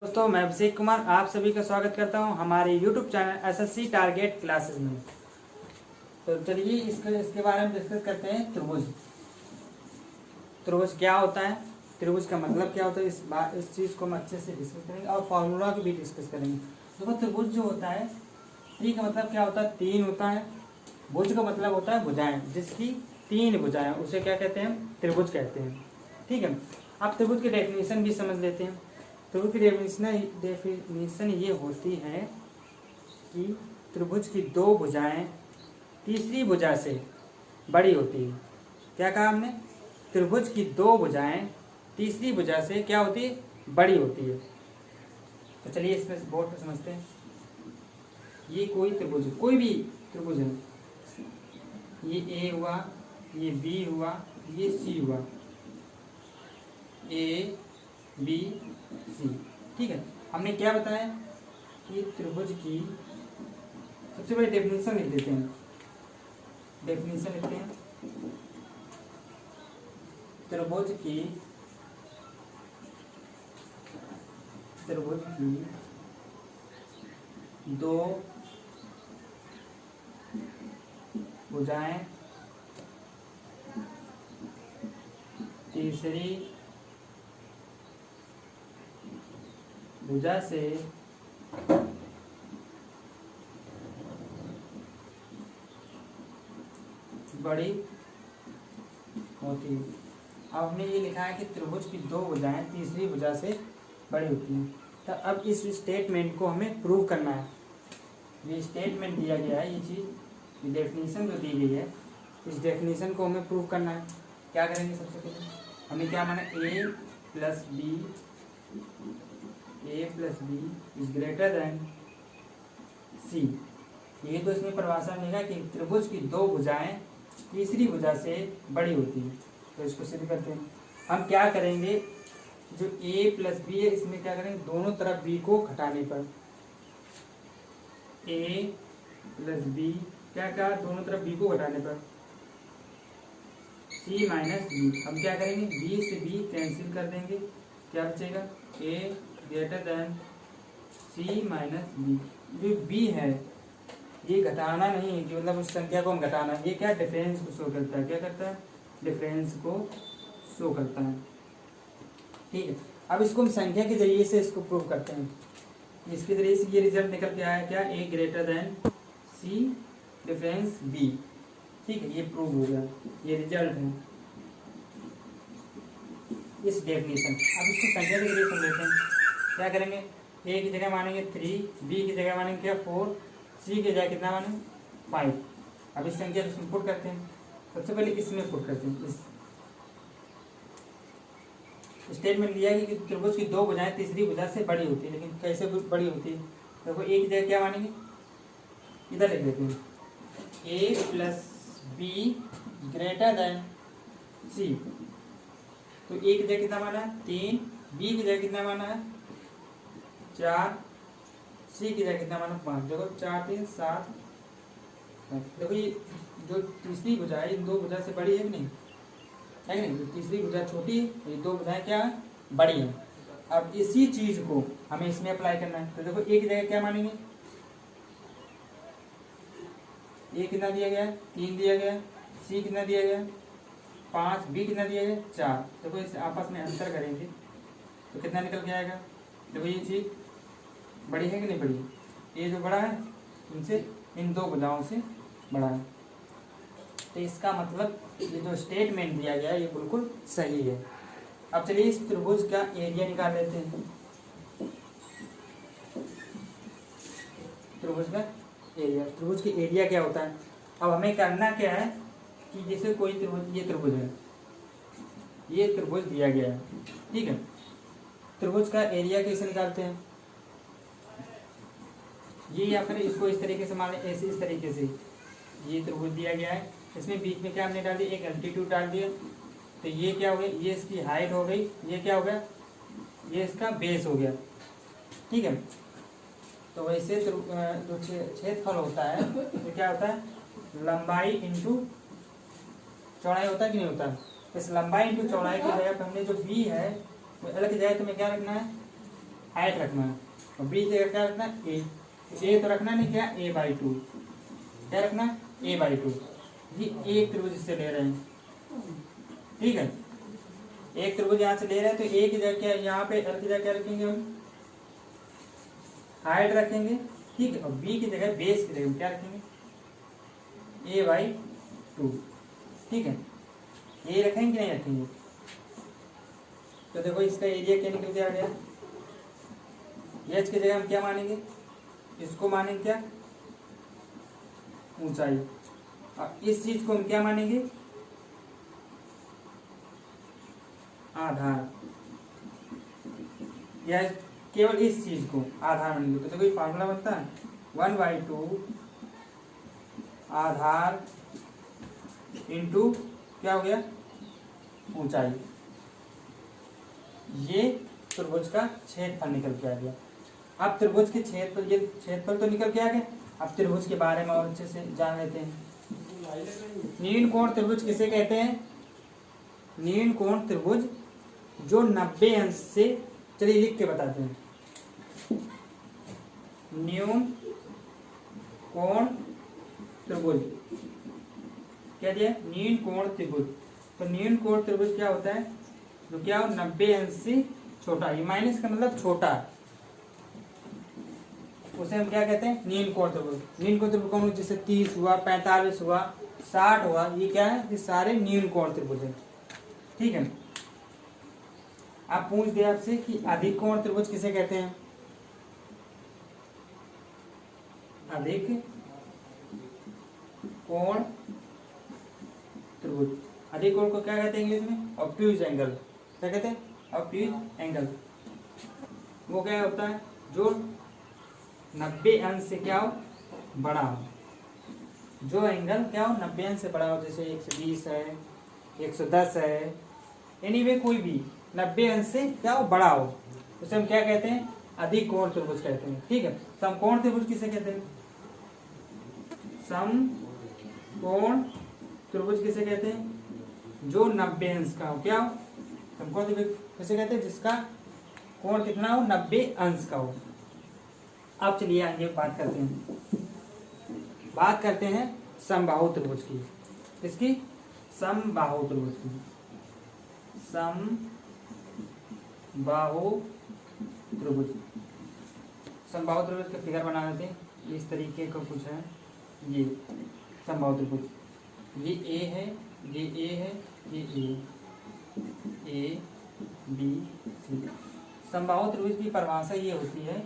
दोस्तों, मैं अभिषेक कुमार आप सभी का स्वागत करता हूं हमारे YouTube channel SSC target classes में। तो चलिए इसके बारे में डिस्कस करते हैं। त्रिभुज क्या होता है, त्रिभुज का मतलब क्या होता है, इस चीज़ को हम अच्छे से डिस्कस करेंगे और फॉर्मूला को भी डिस्कस करेंगे। देखो, त्रिभुज जो होता है, त्रि का मतलब क्या होता है, तीन होता है। भुज का मतलब होता है भुजाएं, जिसकी तीन भुजाएं, उसे क्या कहते हैं, त्रिभुज कहते हैं। ठीक है, आप त्रिभुज की डेफिनेशन भी समझ लेते हैं। त्रिभुज की डेफिनेशन ये होती है कि त्रिभुज की दो भुजाएं तीसरी भुजा से बड़ी होती है। क्या कहा हमने, त्रिभुज की दो भुजाएं तीसरी भुजा से क्या होती है, बड़ी होती है। तो चलिए इसमें बोर्ड पर समझते हैं। ये कोई त्रिभुज, कोई भी त्रिभुज है, ये ए हुआ, ये बी हुआ, ये सी हुआ, ए बी सी। ठीक है, हमने क्या बताया कि त्रिभुज की सबसे बड़ी डेफिनेशन लिख देते हैं। डेफिनेशन लिखते हैं, त्रिभुज की दो भुजाएं तीसरी भुजा से बड़ी होती है। अब हमने ये लिखा है कि त्रिभुज की दो भुजाएं तीसरी भुजा से बड़ी होती हैं। तो अब इस स्टेटमेंट को हमें प्रूव करना है। ये स्टेटमेंट दिया गया है, ये चीज़, ये डेफिनेशन जो दी गई है, इस डेफिनेशन को हमें प्रूव करना है। क्या करेंगे, सबसे पहले हमें क्या माना, A plus B is greater than C. ये तो इसमें परिभाषा मिलेगा कि त्रिभुज की दो भुजाएं तीसरी भुजा से बड़ी होती है। तो इसको सिद्ध करते हैं। हम क्या करेंगे, जो a प्लस बी है, इसमें क्या करेंगे, दोनों तरफ b को घटाने पर a प्लस बी, क्या कहा, दोनों तरफ b को घटाने पर c माइनस बी। हम क्या करेंगे, b से b कैंसिल कर देंगे, क्या बचेगा, a greater than c minus B. जो b है ये घटाना नहीं है, कि मतलब उस संख्या को हम घटाना, ये क्या डिफरेंस को शो करता है, क्या करता है, डिफरेंस को शो करता है। ठीक है, अब इसको हम संख्या के जरिए से इसको प्रूव करते हैं। इसके जरिए से ये रिजल्ट निकल के आया, क्या, a greater than c difference b। ठीक है, ये प्रूव हो गया, ये रिजल्ट है इस डेफिनेशन। अब इसको संख्या के जरिए समझ लेते हैं। क्या करेंगे, a की जगह मानेंगे 3, b की जगह मानेंगे क्या, 4, c की जगह कितना मानेंगे, 5। अब इस संख्या को पुट करते हैं। सबसे पहले इसमें पुट करते हैं। इस स्टेटमेंट दिया है कि त्रिभुज की दो भुजाएं तीसरी भुजा से बड़ी होती है, लेकिन कैसे बड़ी होती है। देखो, a की जगह क्या मानेंगे, इधर लिख देते हैं, a plus be greater than c। तो a की जगह कितना माना है, 3, b की जगह कितना माना है, 4, c की जगह कितना माना, 5। देखो 4 3 7। देखो, ये जो तीसरी भुजा है, इन दो भुजा से बड़ी है कि नहीं, है कि नहीं। जो तीसरी भुजा छोटी है, ये दो भुजाएं क्या है, बड़ी है। अब इसी चीज को हमें इसमें अप्लाई करना है। तो देखो, a की जगह क्या मानेंगे, a कितना दिया गया है, 3 दिया गया, c कितना दिया गया, 5, b कितना दिया गया, 4। देखो, इस आपस में अंतर करेंगे तो कितना निकल के आएगा। देखो, ये चीज बड़ी है कि नहीं बड़ी, ये जो बड़ा है इनसे, इन दो भुजाओं से बड़ा है। तो इसका मतलब ये जो स्टेटमेंट दिया गया है ये बिल्कुल सही है। अब चलिए इस त्रिभुज का एरिया निकाल लेते हैं। त्रिभुज का एरिया, त्रिभुज की एरिया क्या होता है। अब हमें करना क्या है कि जैसे कोई त्रिभुज, ये त्रिभुज है, ये त्रिभुज दिया गया है, ठीक है। त्रिभुज का एरिया कैसे निकालते हैं, ये या फिर इसको इस तरीके से मान, ऐसे इस तरीके से, ये त्रिभुज दिया गया है, इसमें बीच में क्या हमने डाल दिया, एक एल्टीट्यूड डाल दिया। तो ये क्या हो गया, ये इसकी हाइट हो गई, ये क्या हो गया, ये इसका बेस हो गया। ठीक है, तो वैसे जो क्षेत्रफल होता है वो क्या होता है, लंबाई इंटू चौड़ाई होता है कि नहीं होता है। इस लंबाई इंटू चौड़ाई की जगह पर हमने जो b है वो अलग की जगह तुम्हें क्या रखना है, हाइट रखना है, और बी की जगह क्या रखना है ए तो रखना नहीं, क्या a/2, क्या रखना है a/2। जी एक त्रिभुज इससे ले रहे हैं, ठीक है, एक त्रिभुज यहाँ से ले रहे हैं, तो ए की जगह क्या यहाँ पे एल की जगह क्या रखेंगे हम हाइट रखेंगे, ठीक है, और बी की जगह बेस की जगह क्या रखेंगे a/2, ठीक है, ये रखेंगे कि नहीं रखेंगे। तो देखो इसका एरिया क्या निकल के आ गया, एच की जगह हम क्या मानेंगे, इसको मानेंगे क्या ऊंचाई, और इस चीज को हम क्या मानेंगे आधार, या केवल इस चीज को आधार मानेंगे। तो देखो ये फार्मूला बनता है 1/2 आधार इंटू क्या हो गया ऊंचाई, ये त्रिभुज का क्षेत्रफल निकल के आ गया। अब त्रिभुज के क्षेत्रफल, ये क्षेत्रफल तो निकल के आ गया, अब त्रिभुज के बारे में और अच्छे से जान लेते हैं। नील कोण त्रिभुज किसे कहते हैं, नील कोण त्रिभुज जो 90 अंश से, चलिए लिख के बताते हैं, न्यून कोण त्रिभुज क्या दिया नील कोण त्रिभुज। तो नील कोण त्रिभुज क्या होता है, तो क्या 90 अंश से छोटा, ये माइनस का मतलब छोटा, उसे हम क्या कहते हैं नील कोण त्रिभुज। नील कोण त्रिभुज कौन, जैसे 30 हुआ, 45 हुआ, 60 हुआ, ये क्या है, ये सारे नील कोण त्रिभुज है, ठीक है। आप पूछ दे आपसे कि अधिक कोण त्रिभुज किसे कहते हैं, अधिक कोण त्रिभुज, अधिक कोण को क्या कहते हैं इंग्लिश में ऑब्ट्यूज एंगल, क्या कहते हैं ऑब्ट्यूज एंगल। वो क्या होता है जो 90 अंश से क्या हो बड़ा हो, जो एंगल क्या हो 90 अंश से बड़ा हो, जैसे 120 है, 110 है, एनीवे कोई भी 90 अंश से क्या हो बड़ा हो, उसे हम क्या कहते हैं अधिक कोण त्रिभुज कहते हैं, ठीक है। समकोण त्रिभुज किसे कहते हैं, समकोण त्रिभुज किसे कहते हैं जो 90 अंश का हो, क्या हो समकोण त्रिभुज किसे कहते हैं जिसका कोण कितना हो 90 अंश का हो। अब चलिए आगे बात करते हैं समबाहु त्रिभुज की, किसकी समबाहु त्रिभुज की, समबाहु त्रिभुज। समबाहु त्रिभुज का फिगर बना देते हैं, इस तरीके का कुछ है, ये समबाहु त्रिभुज, ये ए है, ये ए है, ये ए बी सी। समबाहु त्रिभुज की परिभाषा ये होती है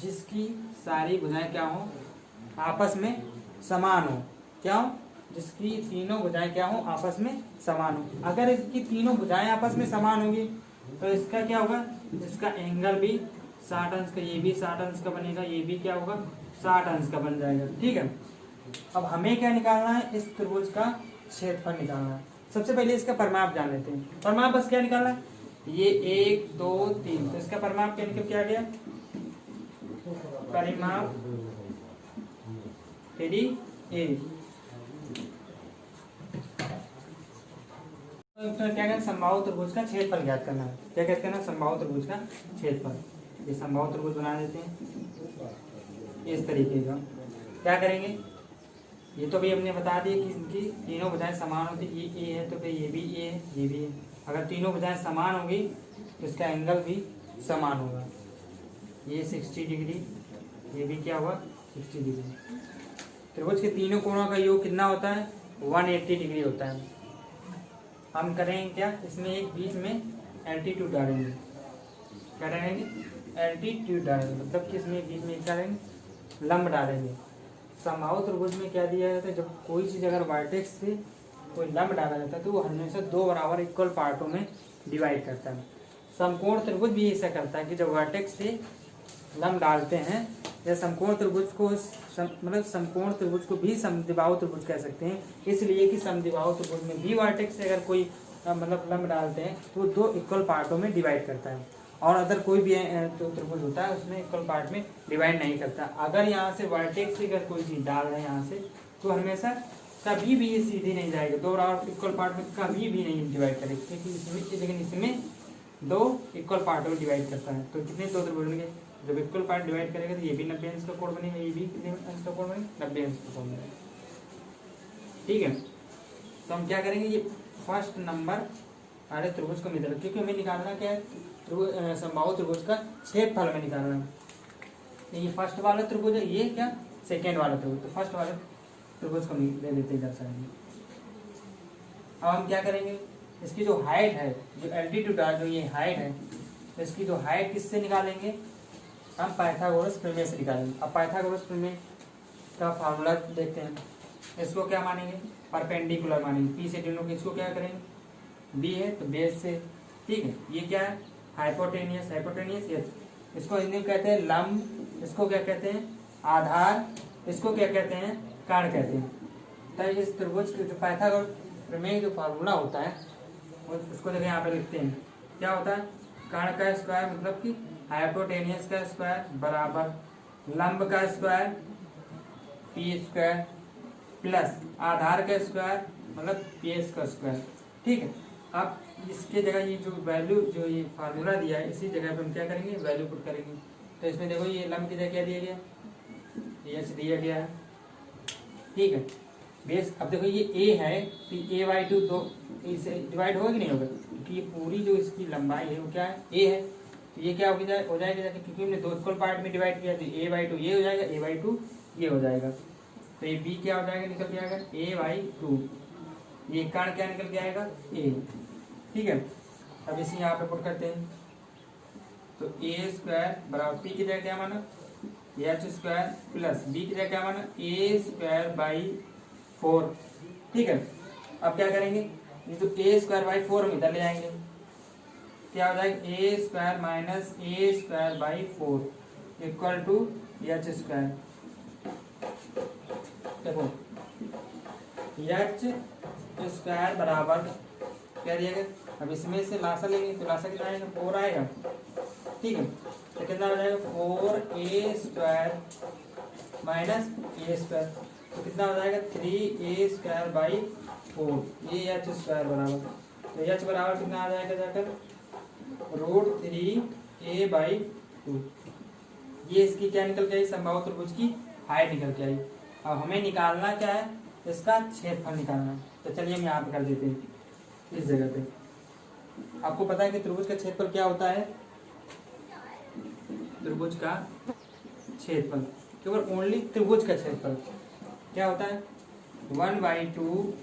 जिसकी सारी भुजाएं क्या हो आपस में समान हो, क्या हो जिसकी तीनों भुजाएं क्या हो आपस में समान हो। अगर इसकी तीनों भुजाएं आपस में समान होगी तो इसका क्या होगा, इसका एंगल भी 60 अंश का, ये भी 60 अंश का बनेगा, ये भी क्या होगा 60 अंश का बन जाएगा, ठीक है। अब हमें क्या निकालना है, इस त्रिभुज का क्षेत्रफल निकालना है। सबसे पहले इसका परिमाप जान लेते हैं। परिमाप बस क्या निकालना है, ये 1 2 3, तो इसका परिमाप क्या निकल के आ गया, परिमाप 3a। तो क्या कहते हैं समबाहु त्रिभुज का क्षेत्रफल ज्ञात करना है। क्या कहते हैं ना समबाहु त्रिभुज का क्षेत्रफल। ये समबाहु त्रिभुज बना देते हैं इस तरीके का। क्या करेंगे, ये तो भी हमने बता दिया कि इनकी तीनों भुजाएं समान होती, ये ए है तो फिर ये भी ए है, ये भी है। अगर तीनों भुजाएं समान होगी तो इसका एंगल भी समान होगा, ये 60 डिग्री, ये भी क्या होगा 60 डिग्री। त्रिभुज के तीनों कोणों का योग कितना होता है 180 डिग्री होता है। हम करेंगे क्या, इसमें एक बीच में एल्टीट्यूड डालेंगे, क्या डालेंगे एल्टीट्यूड डालेंगे, मतलब कि इसमें बीच में क्या डालेंगे लंब डालेंगे। समबाहु त्रिभुज में क्या दिया जाता है, जब कोई चीज़ अगर वर्टेक्स से कोई लंब डाला जाता है तो वो हमेशा 2 बराबर इक्वल पार्टों में डिवाइड करता है। समकोण त्रिभुज भी ऐसा करता है कि जब वर्टेक्स से लंब डालते हैं, या समकोण त्रिभुज को मतलब समकोण त्रिभुज को भी समद्विबाहु त्रिभुज कह सकते हैं, इसलिए कि समद्विबाहु त्रिभुज में भी वर्टेक्स से अगर कोई मतलब लंब डालते हैं तो 2 इक्वल पार्टों में डिवाइड करता है, और अगर कोई भी तो त्रिभुज होता है उसमें इक्वल पार्ट में डिवाइड नहीं करता। अगर यहाँ से वर्टेक्स से अगर कोई चीज़ डाल रहे हैं यहाँ से, तो हमेशा कभी भी ये सीधे नहीं जाएगा, 2 बराबर इक्वल पार्ट में कभी भी नहीं डिवाइड करेगा, क्योंकि इसमें लेकिन इसमें दो इक्वल पार्टों में डिवाइड करता है। तो कितने दो त्रिभुज बनेंगे, जब इक्वल पार्ट डिवाइड करेगा तो ये भी 90 अंश का कोण बनेगा, ये भी कितने अंश का कोण बनेगा, 90 अंश का कोण बनेगा। ठीक है, तो हम क्या करेंगे, ये फर्स्ट नंबर वाले त्रिभुज को मिल, क्योंकि हमें निकालना क्या है, समबाहु त्रिभुज का छेदफल हमें निकालना है। ये फर्स्ट वाला त्रिभुज है, ये क्या सेकेंड वाला त्रिभुज, तो फर्स्ट वाले त्रिभुज को ले लेते इधर साइड। अब हम क्या करेंगे, इसकी जो हाइट है, जो एल्टीट्यूड है, जो ये हाइट है, तो इसकी जो हाइट किससे निकालेंगे, हम पाइथागोरस प्रमेय से निकालेंगे। अब पाइथागोरस प्रमेय का फार्मूला देखते हैं। इसको क्या मानेंगे, परपेंडिकुलर मानेंगे, पी से डिनोट, इसको क्या करेंगे, बी है तो बेस से। ठीक है, ये क्या है, हाइपोटेनियस, हाइपोटेनियस ये, इसको हिंदी में कहते हैं लंब, इसको क्या कहते हैं आधार, इसको क्या कहते हैं कर्ण कहते हैं। तो इस त्रिभुज के जो पाइथागोरस प्रमेय जो फार्मूला होता है, उसको देखिए यहाँ पे लिखते हैं, क्या होता है, कर्ण का स्क्वायर मतलब कि हाइपोटेनियस का स्क्वायर बराबर लंब का स्क्वायर पी स्क्वायर प्लस आधार का स्क्वायर मतलब पी एस का स्क्वायर। ठीक है, अब इसके जगह ये जो वैल्यू, जो ये फार्मूला दिया है, इसी जगह पे हम क्या करेंगे, वैल्यू पुट करेंगे। तो इसमें देखो ये लंब की जगह क्या दिया गया, एच दिया गया है। ठीक है, बेस, अब देखो ये ए है तो a/2 तो इसे डिवाइड होगा कि नहीं होगा, क्योंकि ये पूरी जो इसकी लंबाई है वो क्या है, ए है, तो ये क्या हो जाएगा जाके, क्योंकि हमने दो इक्वल पार्ट में डिवाइड किया, तो a/2 ये हो जाएगा, a/2 ये हो जाएगा, तो ये b क्या हो जाएगा, निकल के आएगा a/2, ये कर्ण क्या निकल के आएगा a। ठीक है, अब इसे यहाँ पे पुट करते हैं, तो a स्क्वायर बराबर p की जगह क्या माना एच स्क्वायर प्लस बी की जगह क्या माना a²/4। ठीक है, अब क्या करेंगे, ये तो a²/4 हम इधर ले जाएंगे, क्या हो जाएगा a² minus a²/4 equal to H square. देखो एच स्क्वायर बराबर क्या दिया गया, अब इसमें से लासा लेंगे तो लासा कितना आएगा, 4 आएगा। ठीक है, तो कितना हो जाएगा 4a² माइनस a², तो कितना हो जाएगा 3a²/4, ये एच स्क्वायर बराबर, तो एच बराबर कितना आ जाएगा जाकर √3a/2। ये इसकी क्या निकल के आई, समबाहु त्रिभुज की हाइट निकल के आई। अब हमें निकालना क्या है, इसका क्षेत्रफल निकालना है। तो चलिए हम यहाँ पे कर देते हैं, इस जगह पे। आपको पता है कि त्रिभुज का क्षेत्रफल क्या होता है, त्रिभुज का क्षेत्रफल, केवल ओनली त्रिभुज का क्षेत्रफल क्या होता है, 1/2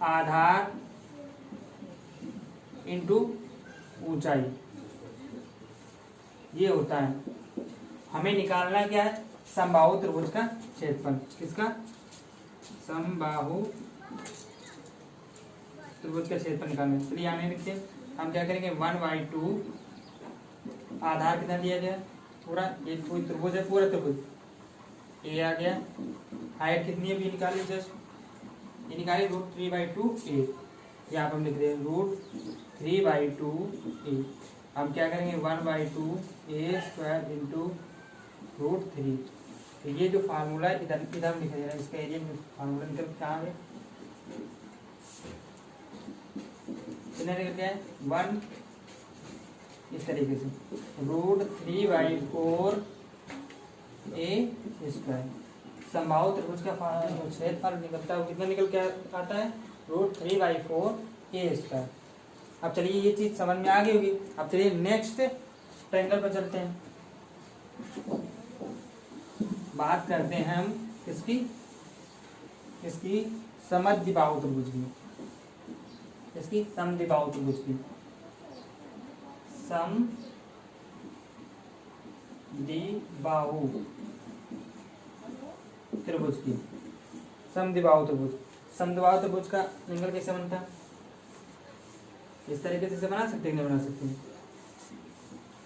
आधार इंटू ऊंचाई, ये होता है। हमें निकालना क्या है, समबाहु त्रिभुज का क्षेत्रफल, किसका, समबाहु त्रिभुज का क्षेत्रफल निकालना है। चलिए आने लिखते हैं, हम क्या करेंगे 1/2 आधार कितना दिया गया, पूरा ये कोई त्रिभुज है, पूरा त्रिभुज ए आ गया, हाइट कितनी है भी निकाली, जस्ट ये निकाली √3/2a, यहाँ पर हम लिख रहे हैं √3/2a। हम क्या करेंगे 1/2a² इंटू √3, तो ये जो फार्मूला इधर इधर लिखा जा रहा है, इसका एरिया फार्मूला निकल कहाँ है, कितना निकल गया है 1, इस तरीके से √3/4a²। समबाहु त्रिभुज का क्षेत्रफल निकलता है, कितना निकल के आता है √3/4a²। अब चलिए ये चीज समझ में आ गई होगी। अब चलिए नेक्स्ट ट्रायंगल पर चलते हैं, बात करते हैं हम किसकी, इसकी समद्विबाहु त्रिभुज की, इसकी समद्विबाहु त्रिभुज की, समद्विबाहु त्रिभुज की, समद्विबाहु त्रिभुज। समद्विबाहु त्रिभुज का एंगल कैसे बनता है, इस तरीके से बना सकते हैं, नहीं बना सकते हैं,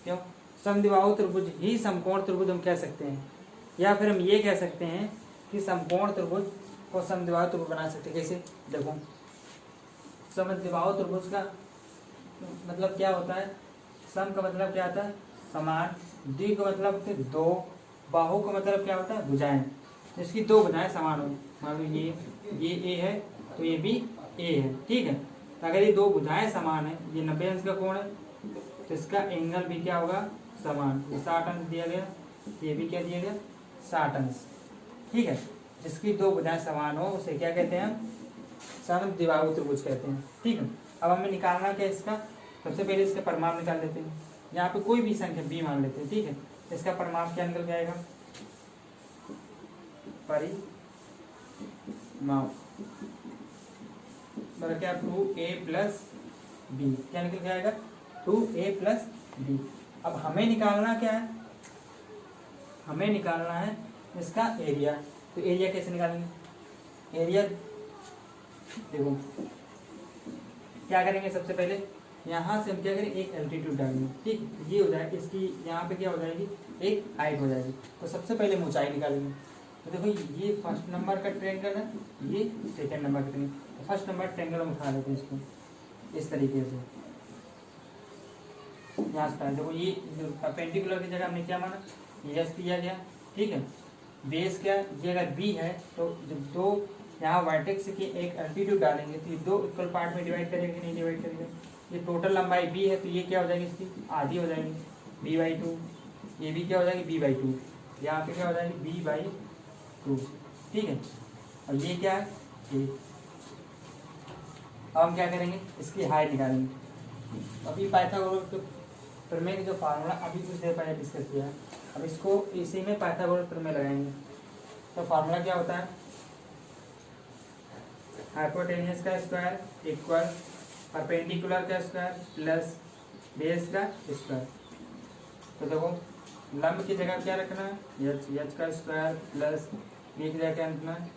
क्यों, समद्विबाहु त्रिभुज ही समकोण त्रिभुज हम कह सकते हैं, या फिर हम ये कह सकते हैं कि समकोण त्रिभुज को समद्विबाहु त्रिभुज बना सकते हैं। कैसे, देखो समद्विबाहु त्रिभुज का मतलब क्या होता है, सम का मतलब क्या होता है समान, द्वि का मतलब होता है दो, बाहु का मतलब क्या होता है भुजाएं, जिसकी दो भुजाएं समान हो। मान लो ये ए है तो ये भी ए है। ठीक है, तो अगर ये दो भुजाएं समान है, ये 90 अंश का कोण है, तो इसका एंगल भी क्या होगा, समान। 60 अंश दिया गया, ये भी क्या दिया गया, 60 अंश। ठीक है, जिसकी दो भुजाएं समान हो उसे क्या कहते हैं, समद्विबाहु त्रिभुज कहते हैं। ठीक है, अब हमें निकालना क्या इसका, सबसे पहले इसका परिमाप निकाल लेते हैं। यहाँ पे कोई भी संख्या b मान लेते हैं। ठीक है, इसका परिमाप क्या निकल के आएगा, परिमाप मतलब क्या, 2a प्लस b, क्या निकल के आएगा, 2a प्लस b। अब हमें निकालना क्या है, हमें निकालना है इसका एरिया। तो एरिया कैसे निकालेंगे, एरिया देखो क्या करेंगे, सबसे पहले यहाँ से हम क्या करेंगे, एक एल्टीट्यूड डालेंगे। ठीक, ये हो जाएगा, इसकी यहाँ पे क्या हो जाएगी, एक हाइट हो जाएगी। तो सबसे पहले हम ऊंचाई निकालेंगे। तो देखो ये फर्स्ट नंबर का ट्रायंगल है, ये सेकंड नंबर का ट्रायंगल। तो फर्स्ट नंबर ट्रायंगल हम उठा लेते हैं इसको इस तरीके से, यहाँ से देखो ये परपेंडिकुलर की जगह हमने क्या माना, यस दिया गया। ठीक है, बेस क्या, ये अगर बी है तो जब दो यहाँ वर्टेक्स की एक एल्टीट्यूड डालेंगे तो ये दो इक्वल पार्ट में डिवाइड करेंगे, नहीं डिवाइड करेंगे। ये टोटल लंबाई b है, तो ये क्या हो जाएगी, इसकी आधी हो जाएगी, b/2। ये भी क्या हो जाएगी, b/2। यहाँ पे क्या हो जाएगी, b/2। ठीक है, और ये क्या है, ये। अब हम क्या करेंगे, इसकी हाइट निकालेंगे। अभी पाइथागोरस के प्रमेय का जो फार्मूला अभी कुछ देर पहले डिस्कस किया है, अब इसको इसी में पाइथागोरस प्रमेय लगाएंगे। तो फार्मूला क्या होता है, हाइपोटेन्यूस का स्क्वायर इक्वल परपेंडिकुलर का स्क्वायर प्लस बेस का स्क्वायर। तो देखो लंब की जगह क्या रखना है, एच का स्क्वायर प्लस बी की जगह क्या रखना है,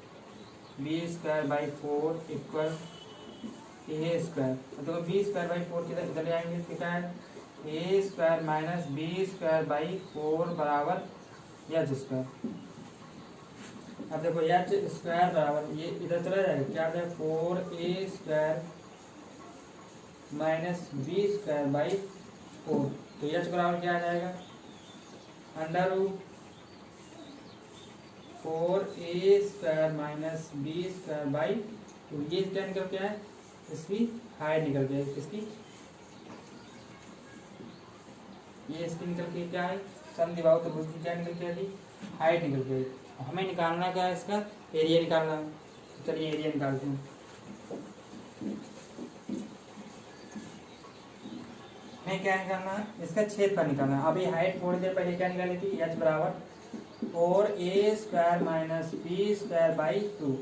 b²/4 इक्वल a स्क्वायर। तो देखो b²/4 किधर इधर आएंगे, तो क्या है, a² माइनस b²/4 बराबर एच स्क्वायर। अब देखो एच स्क्वायर बराबर ये इधर चला जाएगा, क्या आ जाएगा, 4a² माइनस b²/4। तो एच बराबर क्या आ जाएगा, √4a² माइनस b²/2। ये क्या निकल के है, इसकी हाइट निकल गई, इसकी ये इसकी निकल के क्या है, समद्विबाहु त्रिभुज की क्या निकल के आएगी, हाइट निकल गई। हमें निकालना क्या है, इसका एरिया निकालना है। चलिए एरिया निकालते हैं। हमें क्या निकालना है, इसका क्षेत्रफल निकालना है। अभी हाइट थोड़ी देर पहले क्या निकाली थी, h बराबर 4a² माइनस b²/2।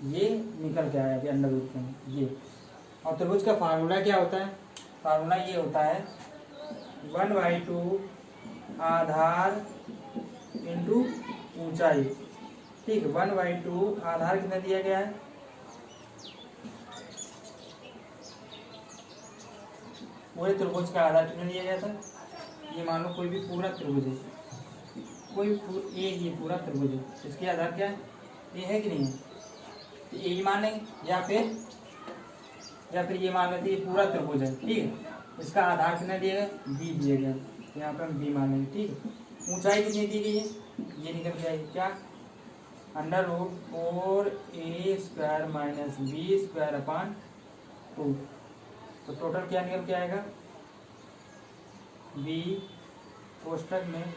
ये निकल के आया अभी अंडर रूट में ये। और त्रिभुज का फार्मूला क्या होता है, फार्मूला ये होता है 1/2 आधार इंटू ऊंचाई। ठीक, 1/2 आधार कितना दिया गया है, पूरे त्रिभुज का आधार कितना दिया गया था, ये मान लो कोई भी पूरा त्रिभुज है, कोई ये पूरा त्रिभुज है, इसके आधार क्या है, ये है कि नहीं है, तो ये मान लेंगे, या फिर ये मान लेते ये पूरा त्रिभुज है। ठीक है, इसका आधार कितना दिया गया, b दिया गया, तो यहाँ पे हम b मान लेंगे। ठीक है, ऊंचाई कितनी दी गई है, ये निकल जाएगी क्या, √4a² माइनस b²/2। तो टोटल क्या निकल के आएगा, b कोष्टक में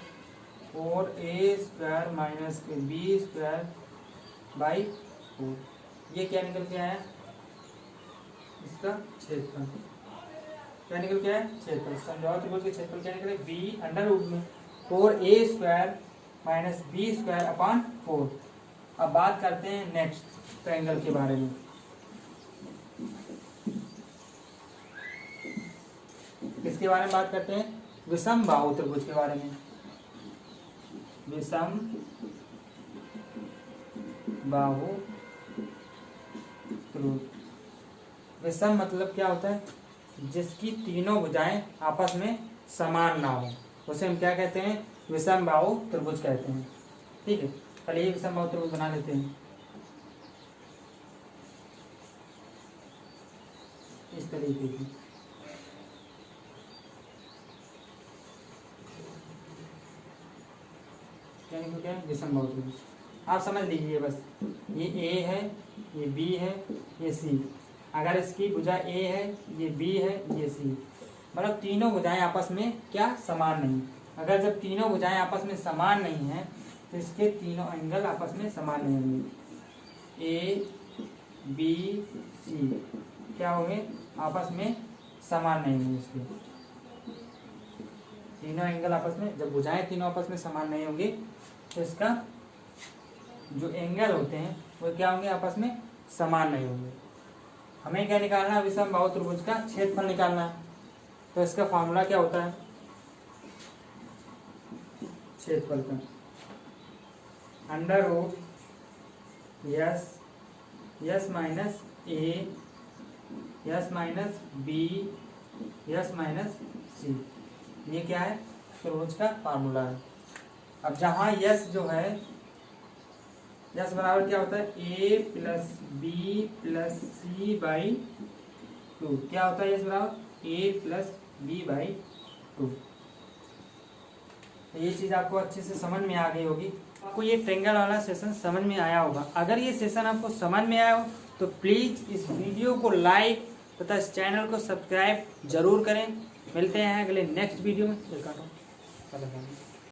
4a² माइनस b²/4। ये क्या निकल के आया, इसका क्षेत्रफल क्या निकल के आया, क्षेत्रफल। समद्विबाहु त्रिभुज के क्षेत्रफल क्या निकले, b √ में 4a² माइनस b²/4। अब बात करते हैं नेक्स्ट ट्रायंगल के बारे में। किसके बारे में बात करते हैं, विषम बाहु त्रिभुज के बारे में। विषम बाहु त्रिभुज, विषम मतलब क्या होता है, जिसकी तीनों भुजाएं आपस में समान ना हो, उसे हम क्या कहते हैं, विषम बाहु त्रिभुज कहते हैं। ठीक है, चलिए विषम बाहु त्रिभुज बना लेते हैं इस तरीके की। क्या है, विषम बाहु त्रिभुज। आप समझ लीजिए बस, ये ए है, ये बी है, ये सी। अगर इसकी भुजा ए है, ये बी है, ये सी, मतलब तीनों भुजाएं आपस में क्या समान नहीं। अगर जब तीनों भुजाएं आपस में समान नहीं है तो इसके तीनों एंगल आपस में समान नहीं होंगे। ए बी सी क्या होंगे, आपस में समान नहीं होंगे। इसके तीनों एंगल आपस में, जब भुजाएं तीनों आपस में समान नहीं होंगी तो इसका जो एंगल होते हैं वो क्या होंगे, आपस में समान नहीं होंगे। हमें क्या निकालना है, विषमबाहु त्रिभुज का क्षेत्रफल निकालना है। तो इसका फॉर्मूला क्या होता है क्षेत्रफल का, under root S minus A S minus B S minus C, ये क्या है, त्रिभुज का फार्मूला है। अब जहाँ यस जो है, यस बराबर क्या होता है, A plus B plus C by 2, क्या होता है यस बराबर ए प्लस बी बाई 2। तो ये चीज़ आपको अच्छे से समझ में आ गई होगी। आपको ये ट्रायंगल वाला सेशन समझ में आया होगा। अगर ये सेशन आपको समझ में आया हो तो प्लीज़ इस वीडियो को लाइक तथा इस चैनल को सब्सक्राइब जरूर करें। मिलते हैं अगले नेक्स्ट वीडियो में।